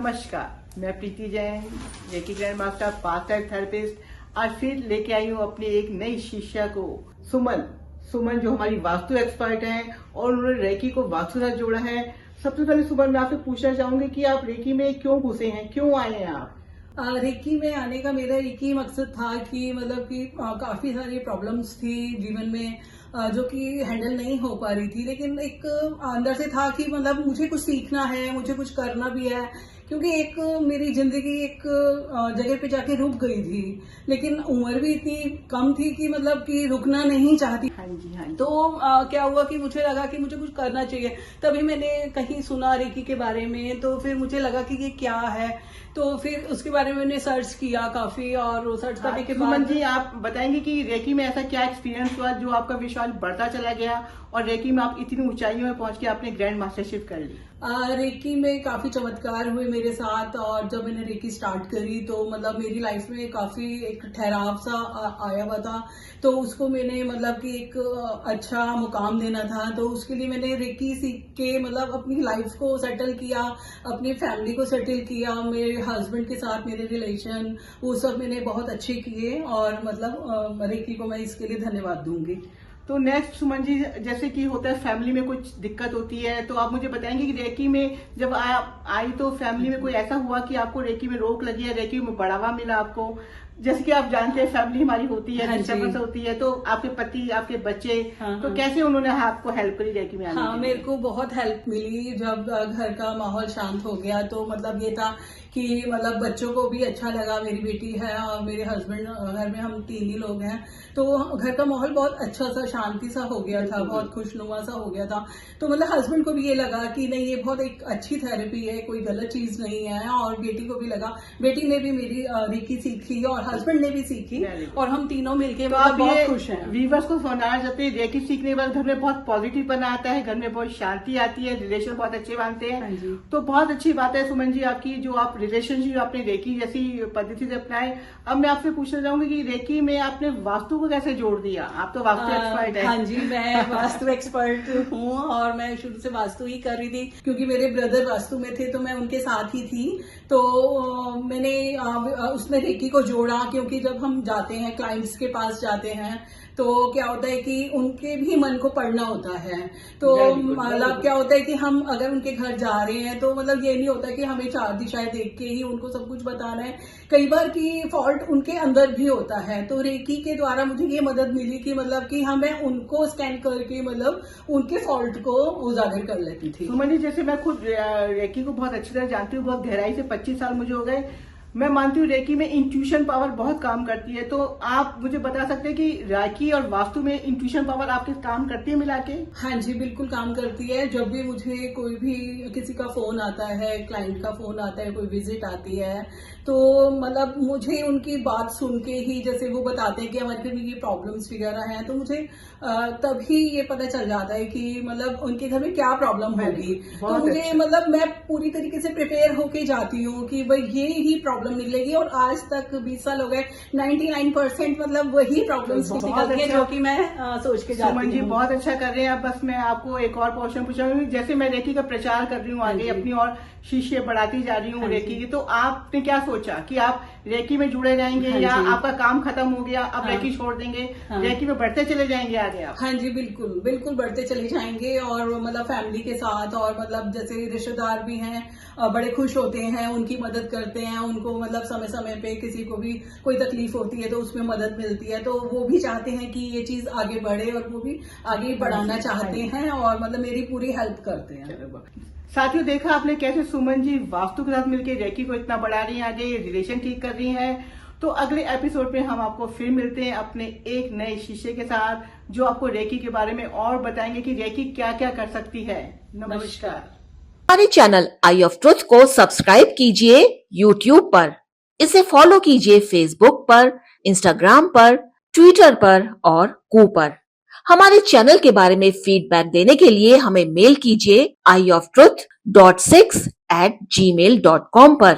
नमस्कार, मैं Preeti Jain, reiki grand master, past time therapist. आज फिर लेके आई हूँ अपनी एक नई शिष्या को, सुमन जो हमारी वास्तु एक्सपर्ट हैं और उन्होंने रेकी को वास्तु से जोड़ा है। सबसे पहले सुमन, मैं आपसे पूछना चाहूंगी कि आप रेकी में क्यों घुसे हैं, क्यों आए हैं आप? रेकी में आने का मेरा एक ही मकसद था कि मतलब कि काफी सारी प्रॉब्लम्स थी जीवन में जो कि हैंडल नहीं हो पा रही थी, लेकिन एक अंदर से था कि मतलब मुझे कुछ सीखना है, मुझे कुछ करना भी है, क्योंकि एक मेरी जिंदगी एक जगह पे जाके रुक गई थी, लेकिन उम्र भी इतनी कम थी कि मतलब कि रुकना नहीं चाहती। हाँ जी, हाँ जी। तो क्या हुआ कि मुझे लगा कि मुझे कुछ करना चाहिए। तभी मैंने कहीं सुना रेकी के बारे में, तो फिर मुझे लगा कि ये क्या है, तो फिर उसके बारे में मैंने सर्च किया काफी, और सर्च करने के बाद सुमन जी, आप बताएंगे कि रेकी में ऐसा क्या एक्सपीरियंस हुआ जो आपका विश्वास बढ़ता चला गया और रेकी में आप इतनी ऊंचाइयों में पहुंच के आपने ग्रैंड मास्टरशिप कर ली? रेकी में काफी चमत्कार हुए मेरे साथ, और जब मैंने रेकी स्टार्ट करी तो मतलब मेरी लाइफ में काफी एक ठहराव सा आया हुआ था। तो उसको मैंने मतलब कि एक अच्छा मुकाम देना था, तो उसके लिए मैंने रेकी सीख के मतलब अपनी लाइफ को सेटल किया, अपनी फैमिली को सेटल किया, मेरे हस्बैंड के साथ मेरे रिलेशन वो सब मैंने बहुत अच्छे किए, और मतलब रेकी को मैं इसके लिए धन्यवाद दूंगी। तो नेक्स्ट सुमन जी, जैसे कि होता है फैमिली में कुछ दिक्कत होती है, तो आप मुझे बताएंगे कि रेकी में जब आप आई तो फैमिली में कोई ऐसा हुआ कि आपको रेकी में रोक लगी है, रेकी में बढ़ावा मिला आपको? जैसे कि आप जानते हैं फैमिली हमारी होती है, डिस्टर्बेंस होती है, तो आपके पति, आपके बच्चे, तो कैसे उन्होंने आपको हेल्प करी रेकी में आने हाँ, मेरे को बहुत हेल्प मिली जब घर का माहौल शांत हो गया। तो मतलब ये था कि मतलब बच्चों को भी अच्छा लगा, मेरी बेटी है और मेरे हस्बैंड, घर में हम 3 ही लोग हैं, तो घर का माहौल बहुत अच्छा सा शांति सा हो गया था, बहुत खुशनुमा सा हो गया था। तो मतलब हस्बैंड को भी ये लगा कि नहीं, ये बहुत एक अच्छी थेरेपी है, कोई गलत चीज नहीं है, और बेटी को भी लगा, बेटी ने भी मेरी रेकी सीखी और हस्बैंड ने भी सीखी, और हम तीनों मिलके बहुत खुश हैं। वीवर्स को सुनाना चाहते हैं, रेकी सीखने के बाद घर में बहुत पॉजिटिव बना आता है, घर में बहुत शांति आती है, रिलेशन बहुत अच्छे बनते हैं। तो बहुत अच्छी बात है सुमन जी आपकी, जो आप रिलेशनशिप आपने रेकी जैसी पद्धति से अपनाए। अब मैं आपसे पूछना चाहूंगी कि रेकी में आपने वास्तु को कैसे जोड़ दिया? आप तो वास्तु एक्सपर्ट हैं। हाँ जी, मैं वास्तु एक्सपर्ट हूँ, और मैं शुरू से वास्तु ही कर रही थी, क्योंकि मेरे ब्रदर वास्तु में थे तो मैं उनके साथ ही थी। तो मैंने उसमें रेकी को जोड़ा, क्योंकि जब हम जाते हैं क्लाइंट्स के पास जाते हैं तो क्या होता है कि उनके भी मन को पढ़ना होता है। तो मतलब क्या होता है कि हम अगर उनके घर जा रहे हैं तो मतलब ये नहीं होता कि हमें 4 दिशाएं देख के ही उनको सब कुछ बताना है, कई बार की फॉल्ट उनके अंदर भी होता है। तो रेकी के द्वारा मुझे ये मदद मिली कि मतलब कि मैं उनको स्कैन करके मतलब उनके फॉल्ट को उजागर कर लेती थी। सुमन जी, जैसे मैं खुद रेकी को बहुत अच्छी तरह जानती हूँ, बहुत गहराई से 25 साल मुझे हो गए, मैं मानती हूँ रेकी में इंट्यूशन पावर बहुत काम करती है। तो आप मुझे बता सकते हैं कि रेकी और वास्तु में इंट्यूशन पावर आपके काम करती है मिला के? हाँ जी, बिल्कुल काम करती है। जब भी मुझे कोई भी किसी का फोन आता है, क्लाइंट का फोन आता है, कोई विजिट आती है, तो मतलब मुझे उनकी बात सुन के ही, जैसे वो बताते हैं कि हमारे घर में ये प्रॉब्लम्स वगैरह हैं, तो मुझे तभी ये पता चल जाता है कि मतलब उनके घर में क्या प्रॉब्लम होगी। तो मुझे मतलब मैं पूरी तरीके से प्रिपेयर होके जाती हूँ कि भाई ये ही प्रॉब्लम निकलेगी, और आज तक 20 साल हो गए, 99% मतलब वही प्रॉब्लम्स निकलती है जो कि मैं सोच के जाती हूँ। सुमन जी बहुत अच्छा कर रहे हैं। बस मैं आपको एक और क्वेश्चन पूछूंगी, जैसे मैं रेकी का प्रचार कर रही हूँ आगे, अपनी और शिष्य बढ़ाती जा रही हूँ रेकी की, तो आपने क्या सोचा कि आप रेकी में जुड़े रहेंगे या आपका काम खत्म हो गया, अब रेकी छोड़ देंगे, रेकी में बढ़ते चले जाएंगे आगे आप? हाँ जी, बिल्कुल बिल्कुल बढ़ते चले जाएंगे, और मतलब फैमिली के साथ, और मतलब जैसे रिश्तेदार भी हैं बड़े खुश होते हैं, उनकी मदद करते हैं, उनको मतलब समय समय पे किसी को भी कोई तकलीफ होती है तो उसमें मदद मिलती है, तो वो भी चाहते हैं कि ये चीज आगे बढ़े, और वो भी आगे बढ़ाना चाहते हैं, और मतलब मेरी पूरी हेल्प करते हैं। साथियों, देखा आपने कैसे सुमन जी वास्तु के साथ मिलकर रेकी को इतना बढ़ा रही है, आगे रिलेशन ठीक कर रही है। तो अगले एपिसोड में हम आपको फिर मिलते हैं अपने एक नए शिष्य के साथ, जो आपको रेकी के बारे में और बताएंगे कि रेकी क्या क्या कर सकती है। नमस्कार। हमारे चैनल आई ऑफ ट्रुथ को सब्सक्राइब कीजिए YouTube पर, इसे फॉलो कीजिए Facebook पर, Instagram पर, Twitter पर और कू पर। हमारे चैनल के बारे में फीडबैक देने के लिए हमें मेल कीजिए ioftruth.6@gmail.com पर।